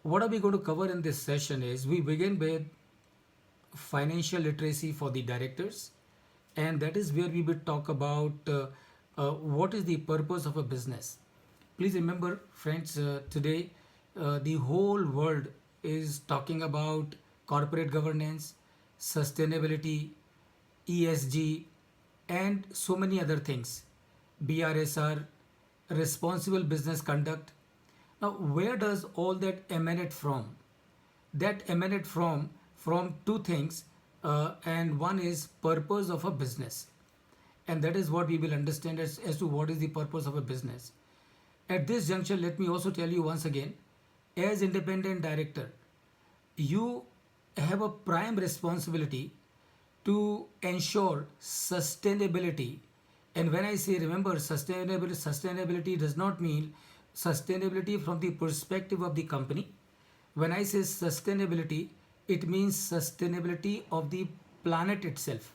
What are we going to cover in this session is we begin with financial literacy for the directors, and that is where we will talk about what is the purpose of a business. Please remember, friends, today the whole world is talking about corporate governance, sustainability, ESG, and so many other things. BRSR, responsible business conduct. Now, where does all that emanate from? That emanate from two things, and one is purpose of a business, and that is what we will understand as to what is the purpose of a business. At this juncture, let me also tell you once again, as independent director, you have a prime responsibility to ensure sustainability. And when I say, remember, sustainability does not mean sustainability from the perspective of the company. When I say sustainability, it means sustainability of the planet itself.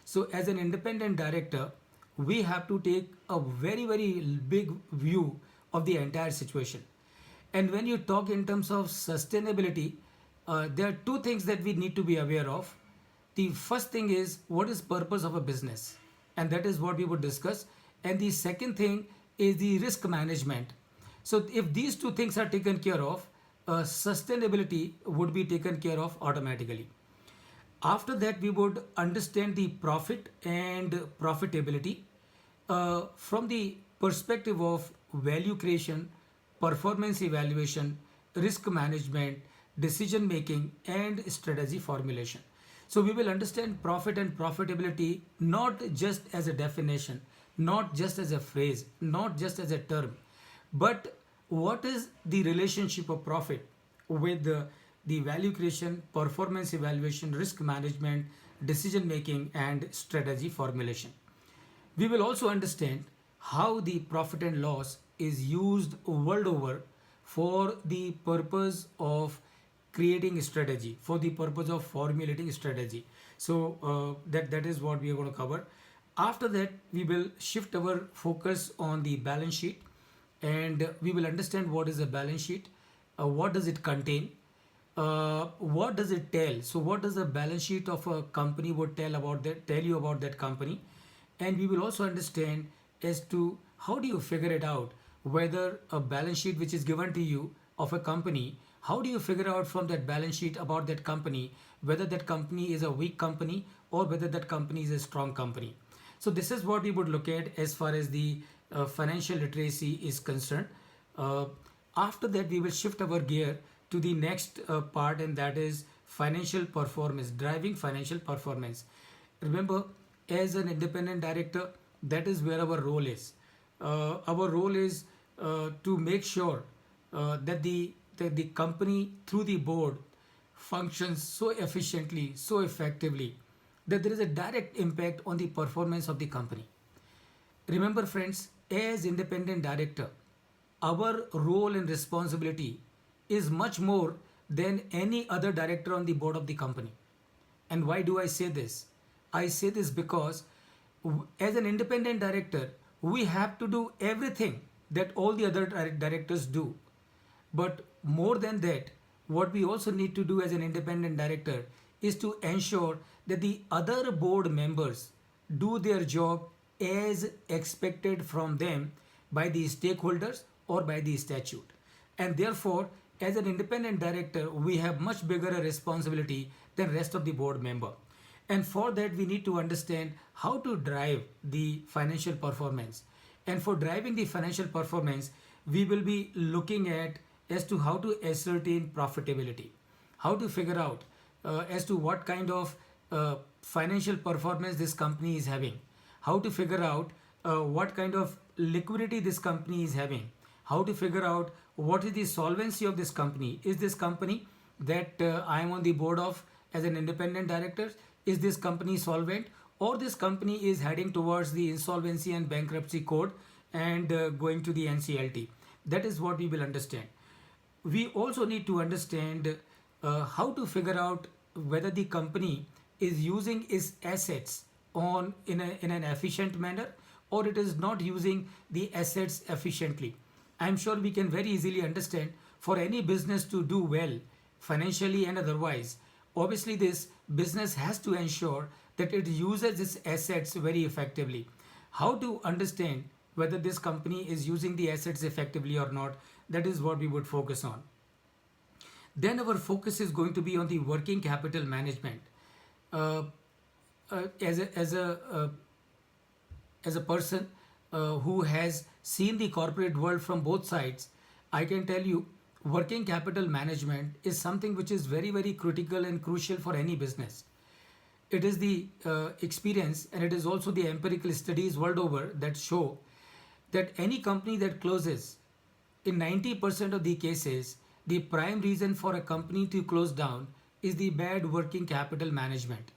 So as an independent director, we have to take a very, very big view of the entire situation. And when you talk in terms of sustainability, there are two things that we need to be aware of. The first thing is what is purpose of a business, and that is what we would discuss. And the second thing is the risk management. So if these two things are taken care of, sustainability would be taken care of automatically. After that, we would understand the profit and profitability from the perspective of value creation, performance evaluation, risk management, decision making, and strategy formulation. So we will understand profit and profitability not just as a definition, not just as a phrase, not just as a term, but what is the relationship of profit with the value creation, performance evaluation, risk management, decision making, and strategy formulation. We will also understand how the profit and loss is used world over for the purpose of creating strategy, for the purpose of formulating strategy. So that is what we are going to cover. After that, we will shift our focus on the balance sheet, and we will understand what is a balance sheet, what does it contain, what does it tell. So what does the balance sheet of a company would tell you about that company. And we will also understand as to how do you figure it out whether a balance sheet which is given to you of a company, how do you figure out from that balance sheet about that company whether that company is a weak company or whether that company is a strong company. So this is what we would look at as far as the financial literacy is concerned. uh, After that, we will shift our gear to the next part, and that is financial performance, driving financial performance. Remember, as an independent director, that is where our role is. Our role is to make sure that the company through the board functions so efficiently, so effectively, that there is a direct impact on the performance of the company. Remember, friends, as independent director, our role and responsibility is much more than any other director on the board of the company. And why do I say this? I say this because as an independent director, we have to do everything that all the other directors do. But more than that, what we also need to do as an independent director is to ensure that the other board members do their job as expected from them by the stakeholders or by the statute. And therefore, as an independent director, we have much bigger a responsibility than rest of the board member. And for that, we need to understand how to drive the financial performance. And for driving the financial performance, we will be looking at as to how to ascertain profitability, how to figure out as to what kind of financial performance this company is having, how to figure out what kind of liquidity this company is having, how to figure out what is the solvency of this company. Is this company that I am on the board of as an independent director, is this company solvent, or this company is heading towards the insolvency and bankruptcy code and going to the NCLT. That is what we will understand. We also need to understand how to figure out whether the company is using its assets in an efficient manner, or it is not using the assets efficiently. I'm sure we can very easily understand For any business to do well, financially and otherwise, obviously this business has to ensure that it uses its assets very effectively. How to understand whether this company is using the assets effectively or not, that is what we would focus on. Then our focus is going to be on the working capital management. Uh, as a person who has seen the corporate world from both sides, I can tell you working capital management is something which is very, very critical and crucial for any business. It is the experience and it is also the empirical studies world over that show that any company that closes, in 90% of the cases, the prime reason for a company to close down is the bad working capital management.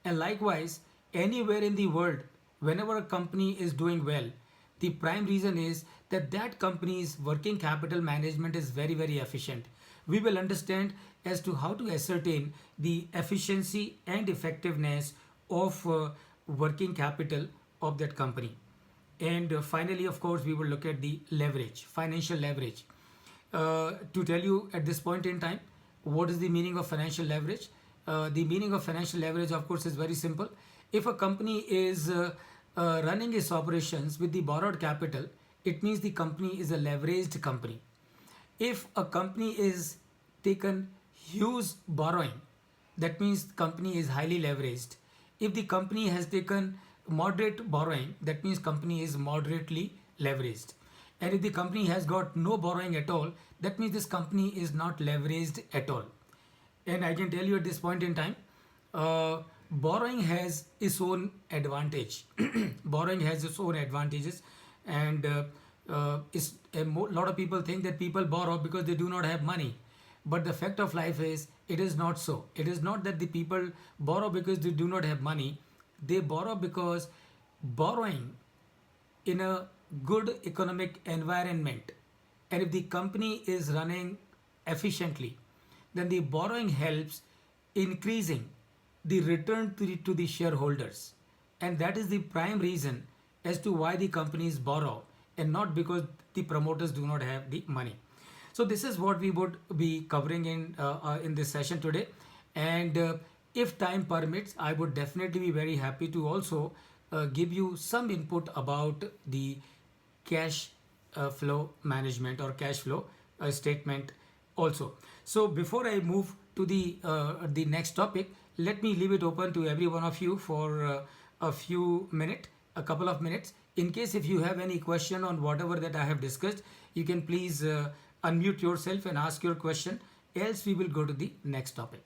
And likewise, anywhere in the world, whenever a company is doing well, the prime reason is that that company's working capital management is very, very efficient. We will understand as to how to ascertain the efficiency and effectiveness of working capital of that company. And finally, of course, we will look at the leverage, financial leverage. To tell you at this point in time, what is the meaning of financial leverage? The meaning of financial leverage, of course, is very simple. If a company is running its operations with the borrowed capital, it means the company is a leveraged company. If a company is taken huge borrowing, that means company is highly leveraged. If the company has taken moderate borrowing, that means company is moderately leveraged. And if the company has got no borrowing at all, that means this company is not leveraged at all. And I can tell you at this point in time, borrowing has its own advantage. Borrowing has its own advantages, and a lot of people think that people borrow because they do not have money. But the fact of life is, it is not so. It is not that the people borrow because they do not have money. They borrow because borrowing in a good economic environment, and if the company is running efficiently, then the borrowing helps increasing the return to the shareholders. And that is the prime reason as to why the companies borrow, and not because the promoters do not have the money. So this is what we would be covering in this session today. And if time permits, I would definitely be very happy to also give you some input about the cash flow management or cash flow statement also. So before I move to the next topic, let me leave it open to every one of you for a couple of minutes. In case if you have any question on whatever that I have discussed, you can please unmute yourself and ask your question. Else we will go to the next topic.